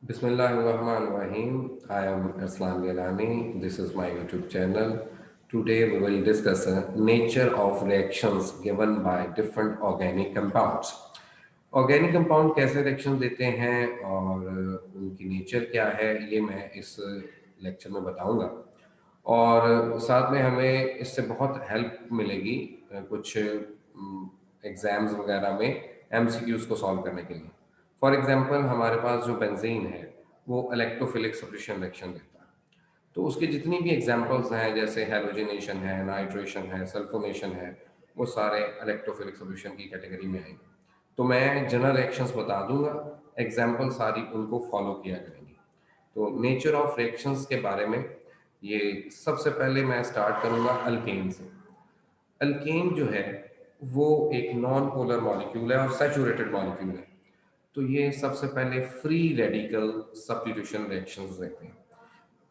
Bismillahirrahmanirrahim. I am Arslan Gilani. This is my YouTube channel. Today we will discuss nature of reactions given by different organic compounds. Organic compound कैसे reaction देते हैं और उनकी nature क्या है ये मैं इस लेक्चर में बताऊंगा। और साथ में हमें इससे बहुत हेल्प मिलेगी कुछ एग्जाम्स वगैरह में एमसीक्यूज को सॉल्व करने के लिए। फॉर एग्जांपल हमारे पास जो बेंजीन है वो इलेक्ट्रोफिलिक सब्स्टिट्यूशन रिएक्शन देता है। तो उसकी जितनी भी एग्जांपल्स हैं जैसे हैलोजिनेशन है, नाइट्रेशन है, सल्फोनेशन है, वो सारे इलेक्ट्रोफिलिक सब्स्टिट्यूशन की कैटेगरी में आएंगे। तो मैं जनरल रिएक्शंस बता दूंगा, एग्जांपल सारी उनको फॉलो किया करेंगे। तो नेचर ऑफ रिएक्शंस के बारे में ये सबसे पहले मैं स्टार्ट करूंगा अल्केन से। अल्केन जो है वो एक नॉन पोलर मॉलिक्यूल है और सैचुरेटेड मॉलिक्यूल है। तो ये सबसे पहले फ्री रेडिकल सब्स्टिट्यूशन रिएक्शंस देते हैं।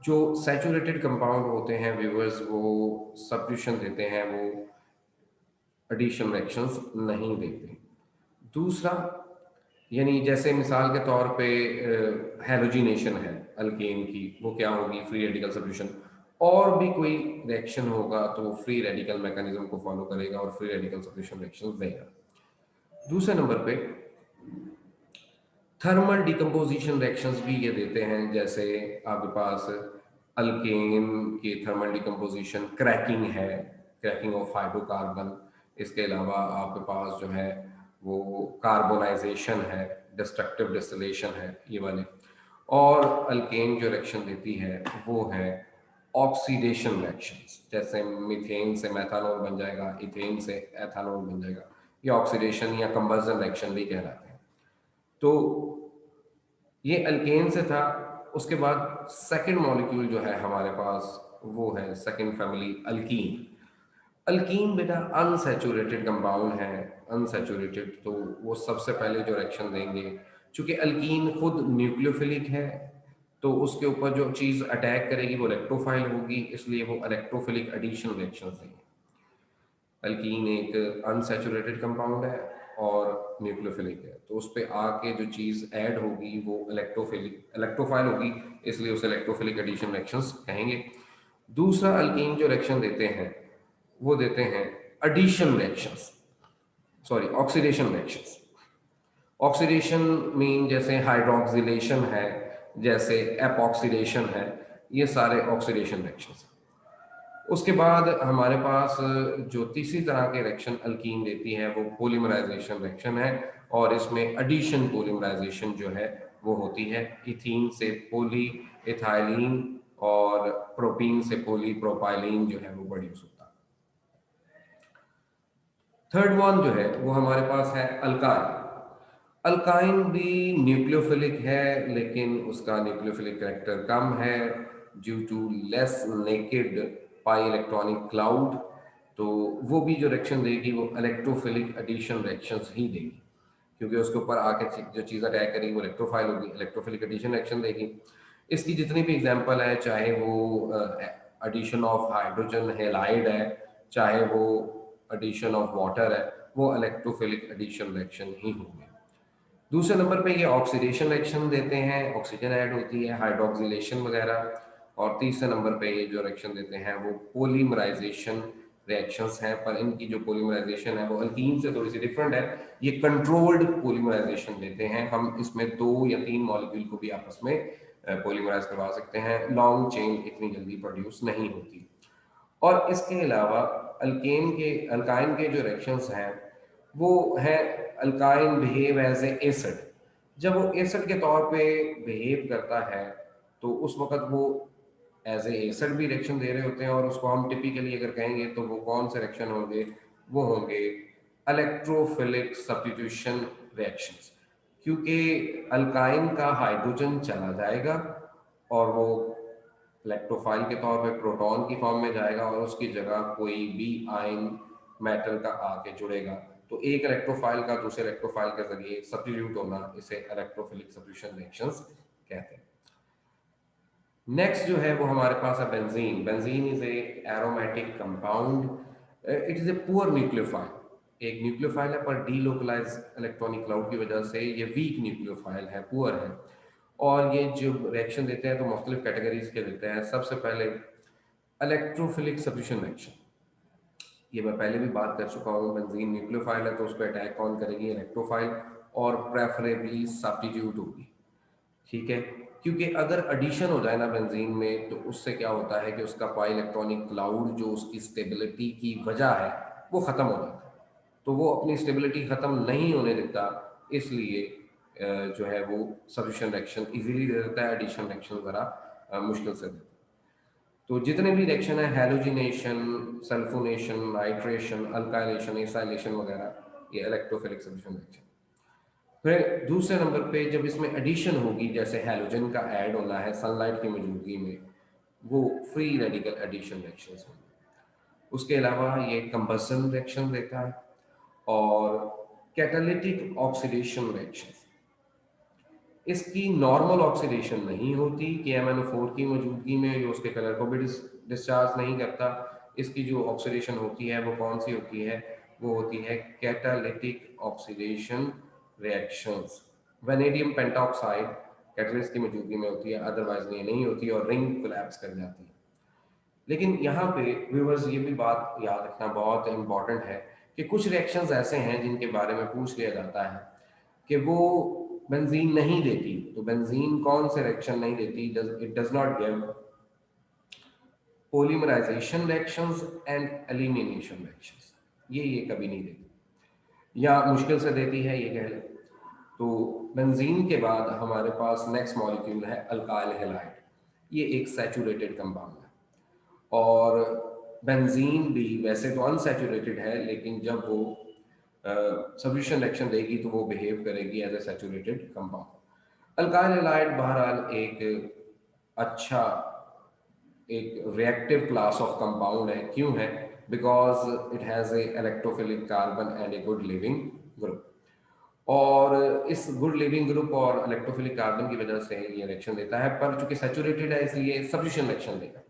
जो सैचुरेटेड कंपाउंड होते हैं व्यूअर्स, वो सब्स्टिट्यूशन देते हैं, वो एडिशन रिएक्शंस नहीं देते। दूसरा, यानी जैसे मिसाल के तौर पे हैलोजिनेशन है अल्केन की, वो क्या होगी, फ्री रेडिकल सब्स्टिट्यूशन। और भी कोई रिएक्शन होगा तो वो फ्री रेडिकल मैकेनिज्म को फॉलो करेगा और फ्री रेडिकल सब्स्टिट्यूशन रिएक्शन देगा। दूसरे नंबर पे थर्मल डिकम्पोजिशन रिएक्शंस भी ये देते हैं। जैसे आपके पास अल्केन की थर्मल डिकम्पोजिशन क्रैकिंग है, क्रैकिंग ऑफ हाइड्रोकार्बन। इसके अलावा आपके पास जो है वो कार्बोनाइजेशन है, डिस्ट्रक्टिव डिस्टिलेशन है, ये वाले। और अल्केन जो रिएक्शन देती है वो है ऑक्सीडेशन रिएक्शंस। जैसे मीथेन से मेथानॉल बन जाएगा, इथेन से एथानॉल बन जाएगा। ये ऑक्सीडेशन या कंबसन रिएक्शन भी कहलाते हैं। तो ये अल्केन से था। उसके बाद सेकंड मॉलिक्यूल जो है हमारे पास वो है सेकंड फैमिली अल्कीन। अल्कीन बेटा अनसैचुरेटेड कंपाउंड है, अनसैचुरेटेड। तो वो सबसे पहले जो रिएक्शन देंगे, चूंकि अल्कीन खुद न्यूक्लियोफिलिक है, तो उसके ऊपर जो चीज अटैक करेगी वो इलेक्ट्रोफाइल होगी, इसलिए वो इलेक्ट्रोफिलिक एडिशन रिएक्शन देंगे। अल्कीन एक अनसैचुरेटेड कंपाउंड है और न्यूक्लियोफिलिक है, तो उस पर आके जो चीज़ ऐड होगी वो इलेक्ट्रोफाइल होगी, इसलिए उसे इलेक्ट्रोफिलिक एडिशन रिएक्शंस कहेंगे। दूसरा अल्कीन जो रिएक्शन देते हैं वो देते हैं addition reactions, sorry oxidation reactions. Oxidation mean जैसे हाइड्रोक्सिलेशन है, जैसे एपॉक्सीडेशन है, ये सारे ऑक्सीडेशन रिएक्शंस हैं। उसके बाद हमारे पास जो तीसरी तरह के रिएक्शन अल्कीन देती है वो पॉलीमराइजेशन रिएक्शन है। और इसमें एडिशन पॉलीमराइजेशन जो है वो होती है इथीन से पॉली इथाइलिन और प्रोपीन से पॉली प्रोपाइलिन जो है वो प्रोड्यूस होता है। थर्ड वन जो है वो हमारे पास है अल्काइन। अल्काइन भी न्यूक्लियोफिलिक है, लेकिन उसका न्यूक्लियोफिलिक करेक्टर कम है due to less naked pi electronic cloud. तो वो भी जो रिएक्शन देगी वो इलेक्ट्रोफिलिक एडिशन रिएक्शंस ही देगी, क्योंकि उसके ऊपर आके जो चीज़ अटैक करेगी वो इलेक्ट्रोफाइल होगी, इलेक्ट्रोफिलिक एडिशन रिएक्शन देगी। इसकी जितनी भी एग्जांपल है, चाहे वो एडिशन ऑफ हाइड्रोजन हेलाइड है, चाहे वो एडिशन ऑफ वाटर है, वो इलेक्ट्रोफिलिक एडिशन रिएक्शन ही होंगे। दूसरे नंबर पे ये ऑक्सीडेशन रिएक्शन देते हैं, ऑक्सीजन ऐड होती है, हाइड्रोक्सिलेशन वगैरह। और तीसरे नंबर पे ये जो रिएक्शन देते हैं वो पॉलीमराइजेशन रिएक्शंस हैं, पर इनकी जो पॉलीमराइजेशन है वो अल्कीन से थोड़ी सी डिफरेंट है। ये कंट्रोल्ड पॉलीमराइजेशन देते हैं। हम इसमें 2 या 3 मॉलिक्यूल को भी आपस में पॉलीमराइज करवा सकते हैं, लॉन्ग चेन इतनी जल्दी प्रोड्यूस नहीं होती। और इसके अलावा अल्काइन के जो रिएक्शंस हैं वो है alkyne behave as a acid. जब वो एसिड के तौर पे बिहेव करता है तो उस वक्त वो एज ए एसिड भी रिएक्शन दे रहे होते हैं। और उसको हम टिपिकली अगर कहेंगे तो वो कौन से रिएक्शन होंगे, वो होंगे इलेक्ट्रोफिलिक सब्स्टिट्यूशन रिएक्शंस। क्योंकि अल्काइन का हाइड्रोजन चला जाएगा और वो इलेक्ट्रोफाइल के तौर पे प्रोटॉन की फॉर्म में जाएगा और उसकी जगह कोई भी आयन मेटल का आके जुड़ेगा। तो एक इलेक्ट्रोफाइल का दूसरे इलेक्ट्रोफाइल के जरिए सब्स्टिट्यूट होना, इसे इलेक्ट्रोफिलिक सब्स्टिट्यूशन रिएक्शंस कहते हैं। नेक्स्ट जो है वो हमारे पास है benzene. Benzene is a aromatic compound. It is a poor nucleophile. एक न्यूक्लियोफाइल है पर डीलोकलाइज इलेक्ट्रॉनिक क्लाउड की वजह से ये वीक न्यूक्लियोफाइल है, पुअर है। और ये जो रिएक्शन देते हैं तो मुख्तलिफ कैटेगरीज के देते हैं। सबसे पहले इलेक्ट्रोफिलिक सब्स्टिट्यूशन रिएक्शन, ये मैं पहले भी बात कर चुका हूँ। बेंजीन न्यूक्लियोफाइल है तो उस पर अटैक कौन करेगी, इलेक्ट्रोफाइल, और प्रेफरेबली सब्स्टिट्यूट होगी। ठीक है, क्योंकि अगर एडिशन हो जाए ना बेंजीन में तो उससे क्या होता है कि उसका पाई इलेक्ट्रॉनिक क्लाउड जो उसकी स्टेबिलिटी की वजह है वो ख़त्म हो जाता है। तो वो अपनी स्टेबिलिटी ख़त्म नहीं होने देता, इसलिए जो है वो सब्स्टिट्यूशन रिएक्शन इजीली दे देता है, एडिशन रिएक्शन ज़रा मुश्किल से देता है। तो जितने भी रिएक्शन है, halogenation, sulphonation, nitration, alkylation, acylation वगैरह, ये इलेक्ट्रोफिलिक सब्स्टिट्यूशन रिएक्शन। फिर दूसरे नंबर पे जब इसमें एडिशन होगी, जैसे हैलोजन का ऐड होना है सनलाइट की मौजूदगी में, वो फ्री रेडिकल एडिशन रिएक्शंस होंगे। उसके अलावा ये कंबसन रिएक्शन देता है और कैटालिटिक ऑक्सीडेशन रिएक्शन। इसकी नॉर्मल ऑक्सीडेशन नहीं होती कि MnO4 की मौजूदगी में जो उसके कलर को भी डिस्चार्ज नहीं करता। इसकी जो ऑक्सीडेशन होती है वो कौन सी होती है, वो होती है catalytic oxidation reactions. Vanadium pentoxide catalyst की मौजूदगी में होती है, अदरवाइज ये नहीं होती और रिंग कोलैप्स कर जाती है। लेकिन यहाँ पे व्यूअर्स ये भी बात याद रखना बहुत इंपॉर्टेंट है कि कुछ रिएक्शंस ऐसे हैं जिनके बारे में पूछ लिया जाता है कि वो बेंजीन नहीं देती। तो बेंजीन कौन से रिएक्शन नहीं देती, it does not give polymerization reactions and elimination reactions, ये कभी नहीं देती या मुश्किल से देती है, ये कह लें। तो बेंजीन के बाद हमारे पास नेक्स्ट मॉलिक्यूल है अल्काइल हैलाइड। ये एक सैचुरेटेड कंपाउंड है और बेंजीन भी वैसे तो अनसैचुरेटेड है, लेकिन जब वो सब्स्टिट्यूशन रिएक्शन देगी तो वो बिहेव करेगी as a saturated compound. Alkyl halide बहरहाल अच्छा एक रिएक्टिव क्लास ऑफ कंपाउंड है। क्यों है? Because it has a electrophilic carbon and a good leaving group, और इस गुड लिविंग ग्रुप और इलेक्ट्रोफिलिक कार्बन की वजह से ये रिएक्शन देता है। पर चूंकि सैचुरेटेड है इसलिए सब्स्टिट्यूशन रिएक्शन देगा।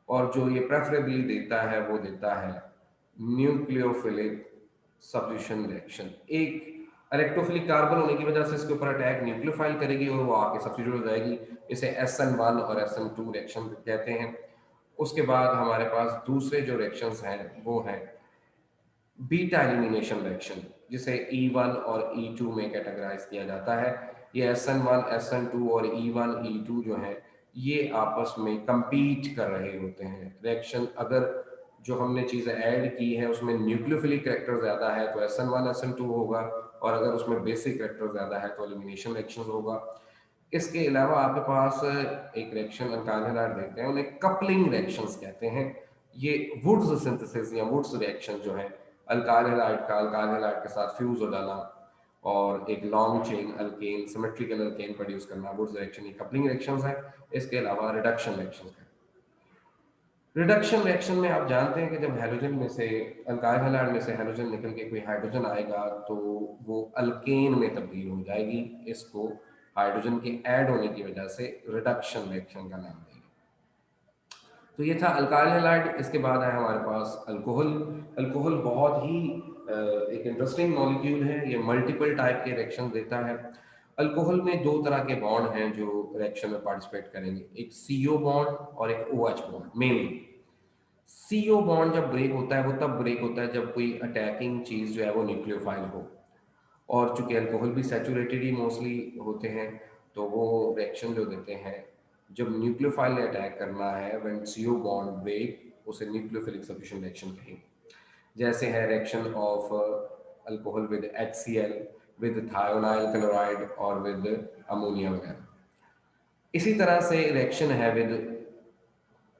और जो ये प्रेफरेबली देता है वो देता है न्यूक्लियोफिलिक सब्स्टिट्यूशन रिएक्शन। एक इलेक्ट्रोफिलिक कार्बन होने की वजह से इसके ऊपर अटैक न्यूक्लियोफाइल करेगी और वो आके सब्स्टिट्यूट हो जाएगी। इसे SN1 और SN2 रिएक्शन कहते हैं। उसके बाद हमारे पास दूसरे जो रिएक्शंस हैं वो हैं बीटा एलिमिनेशन रिएक्शन, जिसे E1 और E2 में कैटेगराइज किया जाता है। ये SN1, SN2 और E1, E2 जो है ये आपस में compete कर रहे होते हैं। रिएक्शन अगर जो हमने चीज़ें ऐड की है उसमें न्यूक्लियोफिलिक कैरेक्टर ज़्यादा है तो SN1 SN2 होगा, और अगर उसमें बेसिक कैरेक्टर ज़्यादा है तो एलिमिनेशन रिएक्शन होगा। इसके अलावा आपके पास एक रिएक्शन अल्काइल हैलाइड देखते हैं, उन्हें कपलिंग रिएक्शंस कहते हैं। ये वुड्स सिंथेसिस या वुड्स रिएक्शन जो है अल्काइल हैलाइड का अल्काइल हैलाइड के साथ फ्यूज हो जाना और एक long chain alkane, symmetrical alkane produce करना, वुड्स रिएक्शन ये कपलिंग रिएक्शंस है। इसके अलावा रिडक्शन रिएक्शंस है। रिडक्शन रिएक्शन में आप जानते हैं कि जब हैलोजन में से अल्काइल हैलाइड में से हैलोजन निकल के कोई हाइड्रोजन आएगा तो वो अल्केन में तब्दील हो जाएगी। इसको हाइड्रोजन के ऐड होने की वजह से रिडक्शन रिएक्शन का नाम देंगे। तो ये था अल्काइल हैलाइड। इसके बाद है हमारे पास अल्कोहल। अल्कोहल बहुत ही एक इंटरेस्टिंग मॉलिक्यूल है, ये मल्टीपल टाइप के रिएक्शन देता है। अल्कोहल में दो तरह के बॉन्ड हैं जो रिएक्शन में पार्टिसिपेट करेंगे, एक CO बॉन्ड और एक OH bond. Mainly CO bond जब ब्रेक होता है वो तब ब्रेक होता है जब कोई अटैकिंग चीज़ जो है वो न्यूक्लियोफाइल हो, और चूंकि अल्कोहल भी सैचुरेटेड ही मोस्टली होते हैं तो वो रिएक्शन जो देते हैं जब न्यूक्लियोफाइल ने अटैक करना है, व्हेन CO बॉन्ड ब्रेक, उसे न्यूक्लियोफिलिक सब्स्टिट्यूशन रिएक्शन कहेंगे। जैसे है reaction of alcohol with HCl, with thionyl chloride और विद अमोनिया वगैरह। इसी तरह से रिएक्शन है with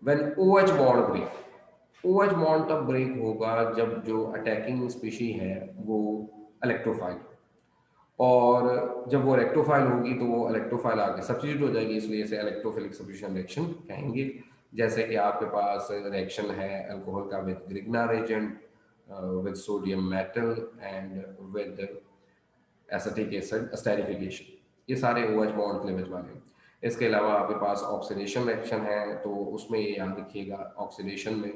when OH bond break. OH bond तब ब्रेक होगा जब जो अटैकिंग स्पीशी है वो इलेक्ट्रोफाइल, और जब वो इलेक्ट्रोफाइल होगी तो वो इलेक्ट्रोफाइल आगे सब्स्टिट्यूट हो जाएगी, इसलिए इसे इलेक्ट्रोफिलिक सब्स्टिट्यूशन रिएक्शन कहेंगे। जैसे कि आपके पास रिएक्शन है अल्कोहल का with Grignard agent, with sodium metal and with acetic acid esterification, ये सारे OH बॉन्ड क्लीवेज वाले हैं। इसके अलावा आपके पास ऑक्सीडेशन रिएक्शन है, तो उसमें ये याद रखिएगा ऑक्सीडेशन में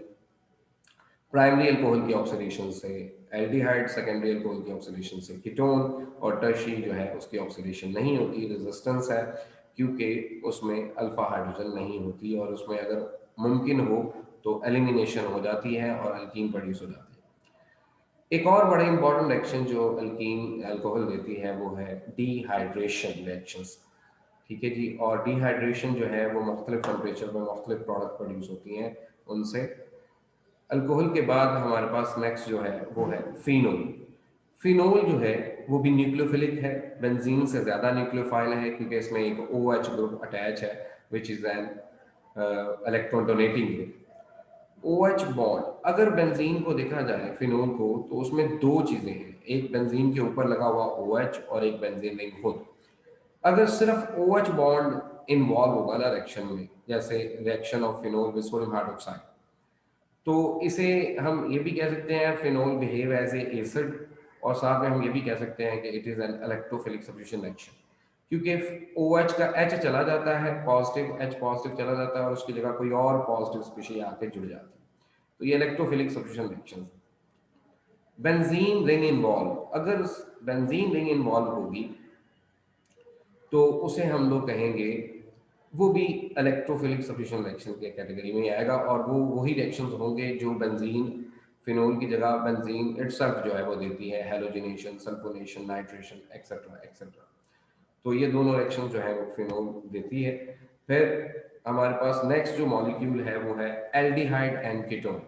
प्राइमरी अल्कोहल की ऑक्सीडेशन से एल्डिहाइड, सेकेंडरी अल्कोहल की ऑक्सीडेशन से कीटोन, और टर्शी जो है उसकी ऑक्सीडेशन नहीं होती, रेजिस्टेंस है। क्योंकि उसमें अल्फा हाइड्रोजन नहीं होती और उसमें अगर मुमकिन हो तो एलिमिनेशन हो जाती है और अल्कीन प्रोड्यूस हो जाती है। एक और बड़ा इंपॉर्टेंट रिएक्शन जो अल्कीन अल्कोहल देती है वो है डिहाइड्रेशन रिएक्शंस। ठीक है जी। और डिहाइड्रेशन जो है वो मुख्तलिफ टेम्परेचर पर मुख्तलिफ प्रोडक्ट प्रोड्यूस होती हैं उनसे। अल्कोहल के बाद हमारे पास नेक्स्ट जो है वो है फिनोल। फिनोल जो है वो भी न्यूक्लियोफिलिक है, बेंजीन से ज़्यादा न्यूक्लियोफाइल है क्योंकि इसमें एक OH ग्रुप अटैच है which is an electron donating group. OH bond, अगर बेंजीन को देखा जाए फिनोल को तो उसमें दो चीज़ें हैं, एक बेंजीन के ऊपर लगा हुआ OH और एक बेंजीन रिंग खुद। अगर सिर्फ OH बॉन्ड इन्वॉल्व होगा ना रिएक्शन में, जैसे reaction of phenol with sodium hydroxide, तो इसे हम ये भी कह सकते हैं phenol behave as a acid, और साथ में हम ये भी कह सकते हैं कि it is an electrophilic substitution reaction, क्योंकि OH का H चला जाता है, पॉजिटिव H पॉजिटिव चला जाता है और उसकी जगह कोई और पॉजिटिव स्पीशीज आके जुड़ जाती है, तो ये इलेक्ट्रोफिलिक सब्स्टिट्यूशन रिएक्शन है। बेंजीन रिंग इन्वॉल्व, अगर बेंजीन रिंग इन्वॉल्व होगी तो उसे हम लोग कहेंगे वो भी इलेक्ट्रोफिलिक सब्स्टिट्यूशन रिएक्शन के कैटेगरी में आएगा, और वो वही रिएक्शंस होंगे जो बेंजीन फिनोल की जगह बेंजीन इटसेल्फ जो है वो देती है, halogenation, sulphonation, nitration etcetera etcetera. तो ये दोनों रिएक्शन जो है वो फिनोल देती है। फिर हमारे पास नेक्स्ट जो मॉलिक्यूल है वो है एल्डिहाइड एंड कीटोन।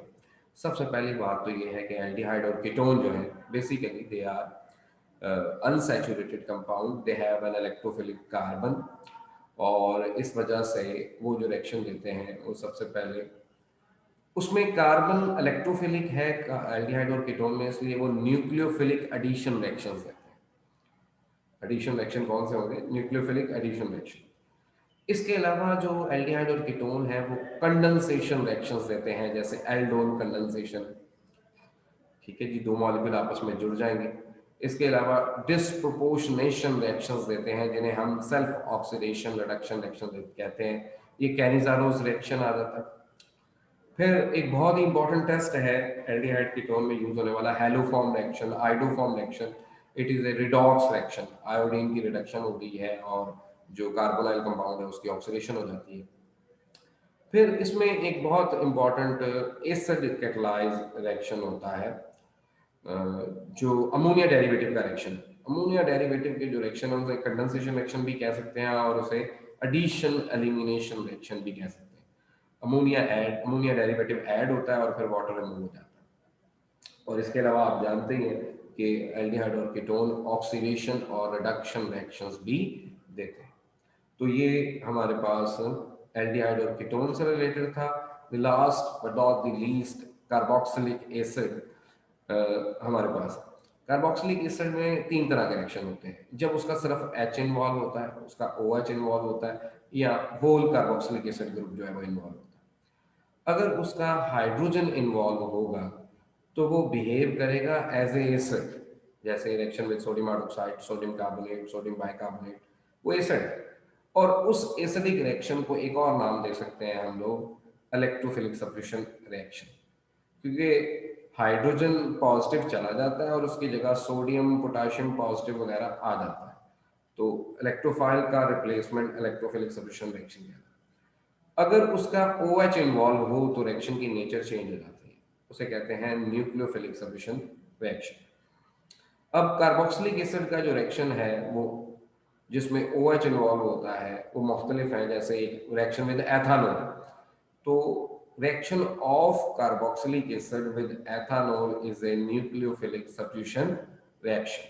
सबसे पहली बात तो ये है कि एल्डिहाइड और कीटोन जो है basically they are unsaturated compound, they have an electrophilic carbon, और इस वजह से वो जो रिएक्शन देते हैं वो सबसे पहले उसमें कार्बन इलेक्ट्रोफिलिक है एल्डिहाइड और कीटोन में, इसलिए वो न्यूक्लियोफिलिक एडिशन रिएक्शंस देते हैं। एडिशन रिएक्शन कौन से होंगे? Nucleophilic addition reaction. इसके अलावा जो एल्डिहाइड और कीटोन है वो कंडेंसेशन रिएक्शंस देते हैं, जैसे एल्डोन कंडेंसेशन। ठीक है जी, दो मॉलिक्यूल आपस में जुड़ जाएंगे। इसके अलावा डिस्प्रोपोर्शनेशन रिएक्शंस देते हैं जिन्हें हम सेल्फ ऑक्सीडेशन रिडक्शन रिएक्शन कहते हैं। ये कैनिजारोज रिएक्शन आ जाता है। फिर एक बहुत ही इंपॉर्टेंट टेस्ट है एल्डिहाइड कीटोन में यूज होने वाला, haloform reaction, iodoform reaction. It is a redox reaction, iodine की रिडक्शन हो रही है और जो कार्बोनाइल कंपाउंड है उसकी ऑक्सीडेशन हो जाती है। फिर इसमें एक बहुत इंपॉर्टेंट एसिड कैटलाइज रिएक्शन होता है जो अमोनिया डेरिवेटिव का रिएक्शन। अमोनिया डेरिवेटिव के जो रिएक्शन है उसे कंडेंसेशन रिएक्शन भी कह सकते हैं और उसे एडिशन एलिमिनेशन रिएक्शन भी कह सकते हैं। अमोनिया डेरिवेटिव ऐड होता है और फिर वाटर रिमूव हो जाता है। और इसके अलावा आप जानते ही हैं कि एल्डिहाइड और कीटोन ऑक्सीडेशन और रिडक्शन रिएक्शंस भी देते हैं। तो ये हमारे पास एल्डिहाइड और कीटोन से रिलेटेड था। The last but not the least, carboxylic acid. हमारे पास कार्बोक्सिलिक एसिड में तीन तरह के रिएक्शन होते हैं, जब उसका सिर्फ H इन्वॉल्व होता है, उसका OH इन्वॉल्व होता है, या होल कार्बोक्सिलिक एसिड ग्रुप जो है वो इन्वॉल्व होता है। अगर उसका हाइड्रोजन इन्वॉल्व होगा तो वो बिहेव करेगा एज ए एसिड, जैसे reaction with sodium hydroxide, sodium carbonate, sodium bicarbonate, वो एसिड है। और उस एसिडिक रिएक्शन को एक और नाम दे सकते हैं हम लोग इलेक्ट्रोफिलिक सब्स्टिट्यूशन रिएक्शन, क्योंकि हाइड्रोजन पॉजिटिव चला जाता है और उसकी जगह सोडियम पोटेशियम पॉजिटिव वगैरह आ जाता है, तो इलेक्ट्रोफाइल का रिप्लेसमेंट इलेक्ट्रोफिलिक सब्स्टिट्यूशन रिएक्शन कहलाता है। अगर उसका OH इन्वॉल्व हो तो रिएक्शन की नेचर चेंज हो जाती है, उसे कहते हैं न्यूक्लियोफिलिक सब्स्टिट्यूशन रिएक्शन। अब कार्बोक्सिलिक एसिड का जो रिएक्शन है वो जिसमें OH इन्वॉल्व होता है वो मुख्तलिफ है, जैसे एक रिएक्शन विद एथानॉल। तो reaction of carboxylic acid with ethanol is a nucleophilic substitution reaction,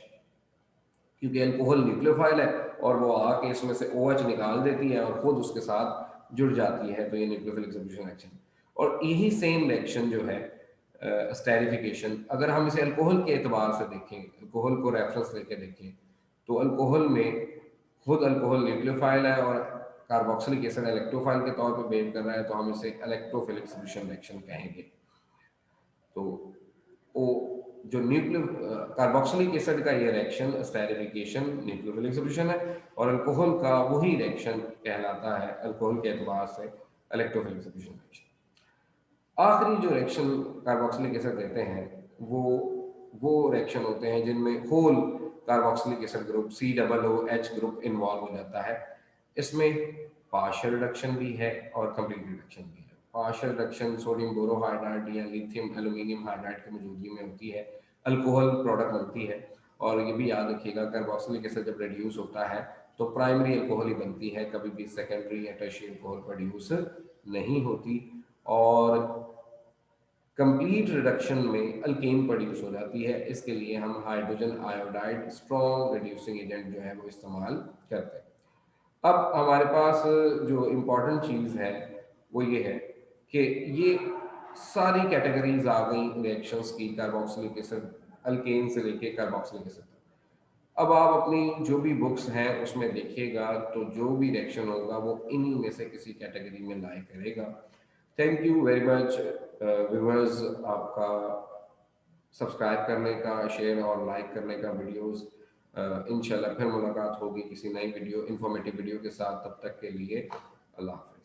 क्योंकि अल्कोहल न्यूक्लियोफाइल है और वो आके इसमें से OH निकाल देती है और खुद उसके साथ जुड़ जाती है, तो ये न्यूक्लियोफिलिक सब्स्टिट्यूशन रिएक्शन। और यही सेम रिएक्शन जो है स्टेरिफिकेशन, अगर हम इसे अल्कोहल के एतबार से देखें, अल्कोहल को रेफरेंस लेके देखें, तो अल्कोहल में खुद अल्कोहल न्यूक्लियोफाइल है और कार्बोक्सिलिक एसिड इलेक्ट्रोफाइल के तौर पे बिहेव कर रहा है, तो हम इसे इलेक्ट्रोफिलिक सब्स्टिट्यूशन रिएक्शन कहेंगे। तो वो जो कार्बोक्सिलिक एसिड का ये रिएक्शन स्टेरिफिकेशन न्यूक्लियोफिलिक सब्स्टिट्यूशन है, और अल्कोहल का वही रिएक्शन कहलाता है अल्कोहल के एतबार से इलेक्ट्रोफिलिक सब्स्टिट्यूशन रिएक्शन। आखिरी जो रिएक्शन कार्बोक्सिलिक एसिड देते हैं वो रिएक्शन होते हैं जिनमें whole carboxylic acid group COOH group involve हो जाता है, इसमें पार्शियल रिडक्शन भी है और कंप्लीट रिडक्शन भी है। पार्शियल रिडक्शन सोडियम बोरोहाइड्राइड या लिथियम एल्यूमिनियम हाइड्राइड की मौजूदगी में होती है, अल्कोहल प्रोडक्ट बनती है। और ये भी याद रखिएगा, कार्बोक्सिलिक एसिड जब रिड्यूस होता है तो प्राइमरी अल्कोहल ही बनती है, कभी भी सेकेंडरी या टर्शियरी अल्कोहल प्रोड्यूस नहीं होती। और कंप्लीट रिडक्शन में अल्केन प्रोड्यूस हो जाती है। इसके लिए हम hydrogen iodide strong reducing agent जो है वो इस्तेमाल करते हैं। अब हमारे पास जो इम्पोर्टेंट चीज़ है वो ये है कि ये सारी कैटेगरीज आ गई रिएक्शंस की, कार्बोक्सिलिक एसिड अल्केन से लेके कार्बोक्सिलिक एसिड तक। अब आप अपनी जो भी बुक्स हैं उसमें देखिएगा तो जो भी रिएक्शन होगा वो इन्हीं में से किसी कैटेगरी में लाई करेगा। Thank you very much viewers, आपका सब्सक्राइब करने का, शेयर और लाइक करने का वीडियोस। इंशाल्लाह फिर मुलाकात होगी किसी नई वीडियो, इंफॉर्मेटिव वीडियो के साथ। तब तक के लिए अल्लाह हाफ़िज़।